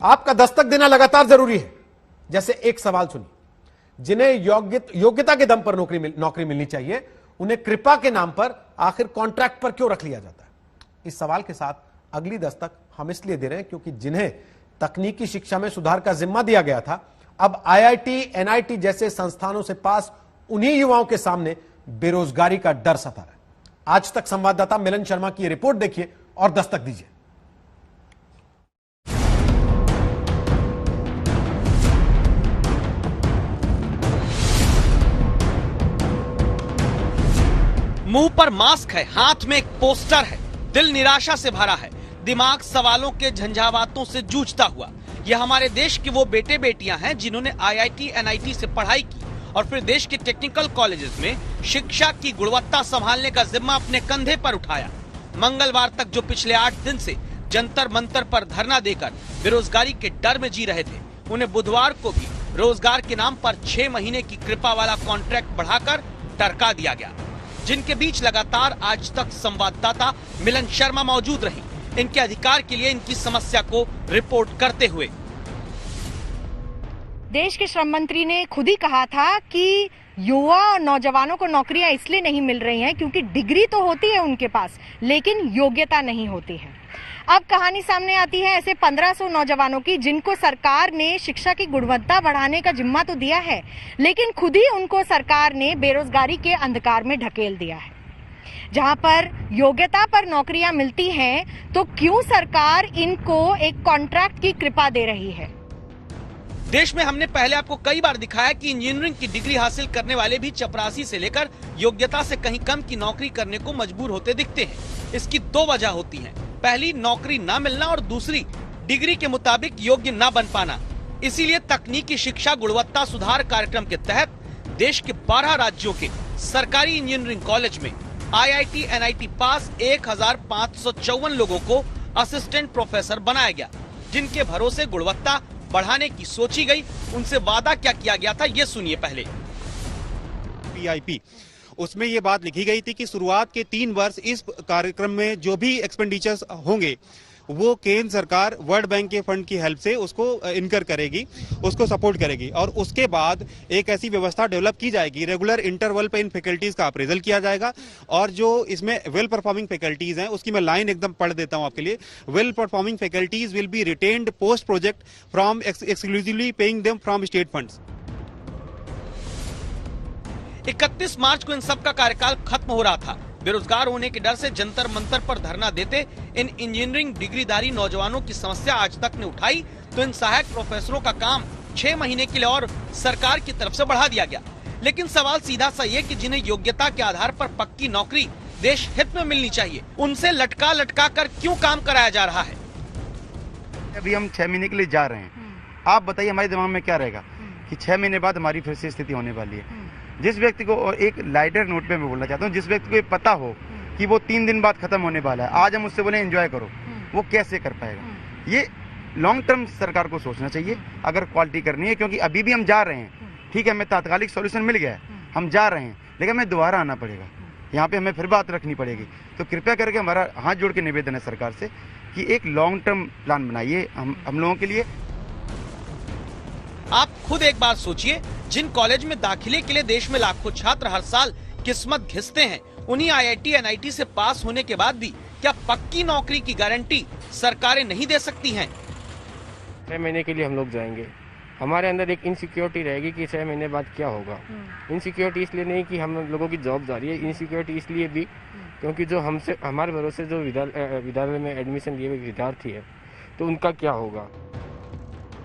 आपका दस्तक देना लगातार जरूरी है। जैसे एक सवाल सुनिए, जिन्हें योग्यता के दम पर नौकरी मिलनी चाहिए, उन्हें कृपा के नाम पर आखिर कॉन्ट्रैक्ट पर क्यों रख लिया जाता है? इस सवाल के साथ अगली दस्तक हम इसलिए दे रहे हैं क्योंकि जिन्हें तकनीकी शिक्षा में सुधार का जिम्मा दिया गया था, अब आईआईटी, एनआईटी जैसे संस्थानों से पास उन्हीं युवाओं के सामने बेरोजगारी का डर सता रहा है। आज तक संवाददाता मिलन शर्मा की रिपोर्ट देखिए और दस्तक दीजिए। मुंह पर मास्क है, हाथ में एक पोस्टर है, दिल निराशा से भरा है, दिमाग सवालों के झंझावातों से जूझता हुआ। यह हमारे देश के वो बेटे बेटियां हैं जिन्होंने आईआईटी, एनआईटी से पढ़ाई की और फिर देश के टेक्निकल कॉलेजेस में शिक्षा की गुणवत्ता संभालने का जिम्मा अपने कंधे पर उठाया। मंगलवार तक जो पिछले 8 दिन से जंतर मंतर पर धरना देकर बेरोजगारी के डर में जी रहे थे, उन्हें बुधवार को भी रोजगार के नाम पर 6 महीने की कृपा वाला कॉन्ट्रैक्ट बढ़ाकर टरका दिया गया। जिनके बीच लगातार आज तक संवाददाता मिलन शर्मा मौजूद रही, इनके अधिकार के लिए इनकी समस्या को रिपोर्ट करते हुए। देश के श्रम मंत्री ने खुद ही कहा था कि युवा और नौजवानों को नौकरियां इसलिए नहीं मिल रही हैं क्योंकि डिग्री तो होती है उनके पास, लेकिन योग्यता नहीं होती है। अब कहानी सामने आती है ऐसे 1500 नौजवानों की जिनको सरकार ने शिक्षा की गुणवत्ता बढ़ाने का जिम्मा तो दिया है, लेकिन खुद ही उनको सरकार ने बेरोजगारी के अंधकार में ढकेल दिया है। जहां पर योग्यता पर नौकरियां मिलती हैं, तो क्यों सरकार इनको एक कॉन्ट्रैक्ट की कृपा दे रही है? देश में हमने पहले आपको कई बार दिखाया कि इंजीनियरिंग की डिग्री हासिल करने वाले भी चपरासी से लेकर योग्यता से कहीं कम की नौकरी करने को मजबूर होते दिखते हैं। इसकी 2 वजह होती हैं। पहली, नौकरी ना मिलना और दूसरी, डिग्री के मुताबिक योग्य ना बन पाना। इसीलिए तकनीकी शिक्षा गुणवत्ता सुधार कार्यक्रम के तहत देश के 12 राज्यों के सरकारी इंजीनियरिंग कॉलेज में आईआईटी, एनआईटी पास 1554 लोगों को असिस्टेंट प्रोफेसर बनाया गया, जिनके भरोसे गुणवत्ता बढ़ाने की सोची गई। उनसे वादा क्या किया गया था, ये सुनिए पहले। पीआईपी, उसमें ये बात लिखी गई थी कि शुरुआत के 3 वर्ष इस कार्यक्रम में जो भी एक्सपेंडिचर्स होंगे वो केंद्र सरकार वर्ल्ड बैंक के फंड की हेल्प से उसको इनकर करेगी, उसको सपोर्ट करेगी और उसके बाद एक ऐसी व्यवस्था डेवलप की जाएगी, रेगुलर इंटरवल पे इन फैकल्टीज का अप्रेजल किया जाएगा और जो इसमें वेल परफॉर्मिंग फैकल्टीज हैं उसकी मैं लाइन एकदम पढ़ देता हूं आपके लिए। Well performing faculties will be retained post project from exclusively paying them from state funds. 31 मार्च को इन सब का कार्यकाल खत्म हो रहा था। बेरोजगार होने के डर से जंतर मंतर पर धरना देते इन इंजीनियरिंग डिग्रीधारी नौजवानों की समस्या आज तक ने उठाई, तो इन सहायक प्रोफेसरों का काम 6 महीने के लिए और सरकार की तरफ से बढ़ा दिया गया। लेकिन सवाल सीधा सा ये कि जिन्हें योग्यता के आधार पर पक्की नौकरी देश हित में मिलनी चाहिए, उनसे लटका लटका कर क्यों काम कराया जा रहा है? अभी हम 6 महीने के लिए जा रहे हैं, आप बताइए हमारे दिमाग में क्या रहेगा कि 6 महीने बाद हमारी फिर से स्थिति होने वाली है। जिस व्यक्ति को, और एक लाइटर नोट पे मैं बोलना चाहता हूँ, जिस व्यक्ति को ये पता हो कि वो 3 दिन बाद खत्म होने वाला है, आज हम उससे बोले एंजॉय करो, वो कैसे कर पाएगा? ये लॉन्ग टर्म सरकार को सोचना चाहिए अगर क्वालिटी करनी है, क्योंकि अभी भी हम जा रहे हैं, ठीक है, हमें तात्कालिक सॉल्यूशन मिल गया है, हम जा रहे हैं, लेकिन हमें दोबारा आना पड़ेगा, यहाँ पे हमें फिर बात रखनी पड़ेगी। तो कृपया करके हमारा हाथ जोड़ के निवेदन है सरकार से कि एक लॉन्ग टर्म प्लान बनाइए हम लोगों के लिए। आप खुद एक बार सोचिए, जिन कॉलेज में दाखिले के लिए देश में लाखों छात्र हर साल किस्मत घिसते हैं, उन्हीं आईआईटी, एनआईटी से पास होने के बाद भी क्या पक्की नौकरी की गारंटी सरकारें नहीं दे सकती हैं? 6 महीने के लिए हम लोग जाएंगे, हमारे अंदर एक इनसिक्योरिटी रहेगी कि 6 महीने बाद क्या होगा। इनसिक्योरिटी इसलिए नहीं कि हम लोगों की जॉब जा रही है, इनसिक्योरिटी इसलिए भी क्योंकि जो हमसे हमारे भरोसे जो विद्यालय में एडमिशन लिए हुए विद्यार्थी है, तो उनका क्या होगा।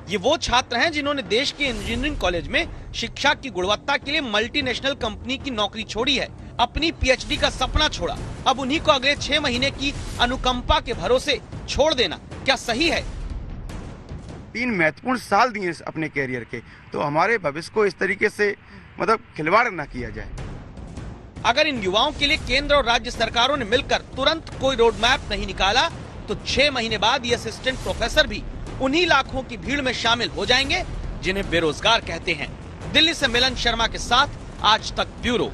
ये वो छात्र हैं जिन्होंने देश के इंजीनियरिंग कॉलेज में शिक्षा की गुणवत्ता के लिए मल्टीनेशनल कंपनी की नौकरी छोड़ी है, अपनी पीएचडी का सपना छोड़ा। अब उन्हीं को अगले 6 महीने की अनुकंपा के भरोसे छोड़ देना क्या सही है? 3 महत्वपूर्ण साल दिए अपने कैरियर के, तो हमारे भविष्य को इस तरीके से मतलब खिलवाड़ न किया जाए। अगर इन युवाओं के लिए केंद्र और राज्य सरकारों ने मिलकर तुरंत कोई रोड मैप नहीं निकाला, तो 6 महीने बाद ये असिस्टेंट प्रोफेसर भी उन्हीं लाखों की भीड़ में शामिल हो जाएंगे जिन्हें बेरोजगार कहते हैं। दिल्ली से मिलन शर्मा के साथ आज तक ब्यूरो।